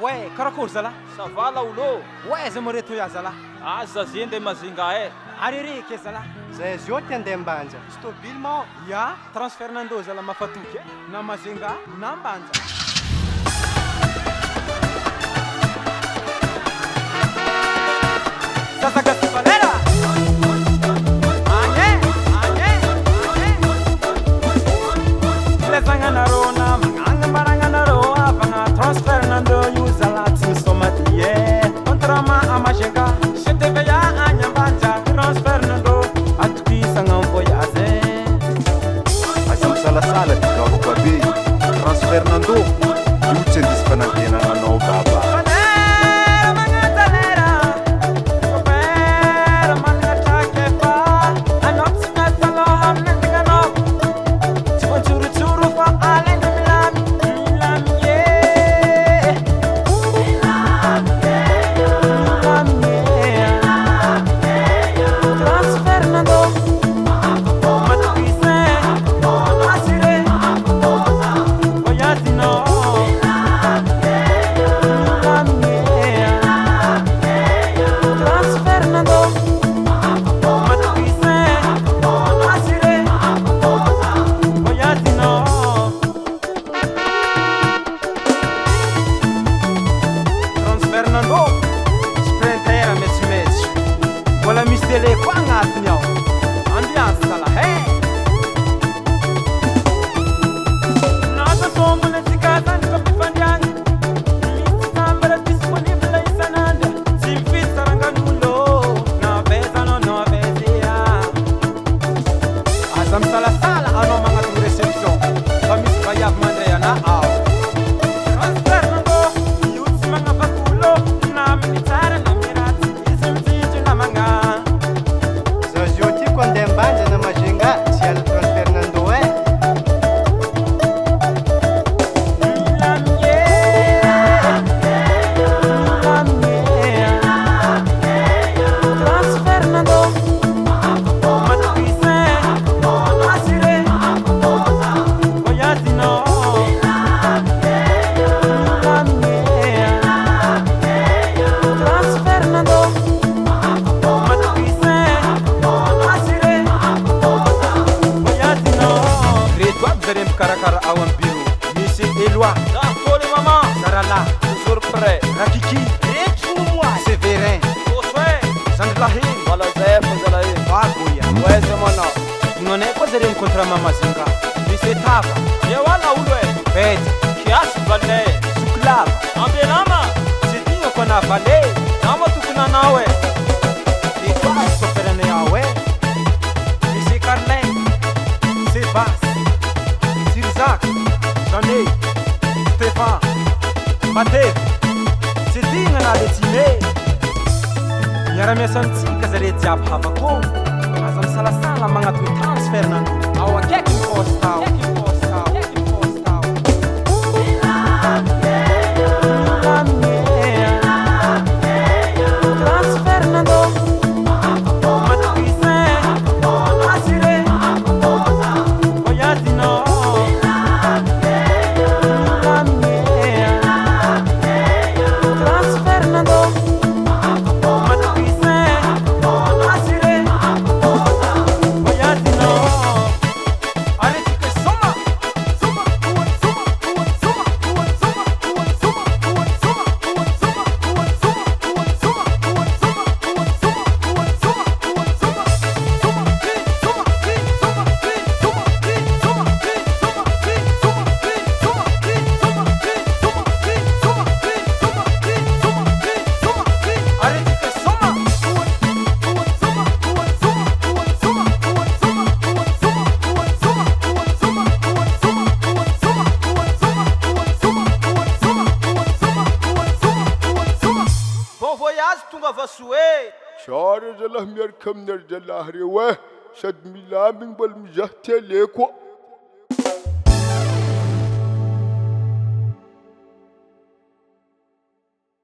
Ouais, karakory zala? Ça va laolo? Ouais, za mare toya zala. Aza zay ndeha Majunga e. Arere ke zala. Zay izy io ty andeha Ambanja. Misy tôbily mao. Ya, transfert nandô zala mafatoky na Majunga na Ambanja. Sasaka Sivalera. Lezanga rona, manganga baranga roa, banga transfer nando yuzala tsusomatie. Kontrama Majunga, shitebe ya Anyambanja, transfer nando atukisa ngamvoyaze. Asa misalasala ty garo babe transfer nandô io tsy andisy fanantenana anao baba. Karakara awan biru, misi Eloi, Tole maman, Sarala, toujours prêt. Rakiki, Séverin, Bonsoir. Zandlahi, Voilà, zay fazalahi. Bagoya. Ouais, c'est mon nom. Non è cosa rincontra Mama Zinga, misi Tava, Ya wala ulwe. Pete, Kiasi vale. Suklava, Ambelama. Sidinho kona vale, Nama tukuna nawe. e qua soperane awe, misi Carlen, Sebas, Sirzak, Janei, Stefan, Matev, Sidinho na detime. Miara-miasa antsika zare jiaby havako, aza misalasala magnatony transfer nandro. Ao akaiky ny poste ao. Transfer nandro. Matokise, asire, voyage no. Transfer nandro. Tonga vasue. Tsara zalahy miaraka amin'ny ry zalahy reo e sady milamigny mbola mizaha tele koa.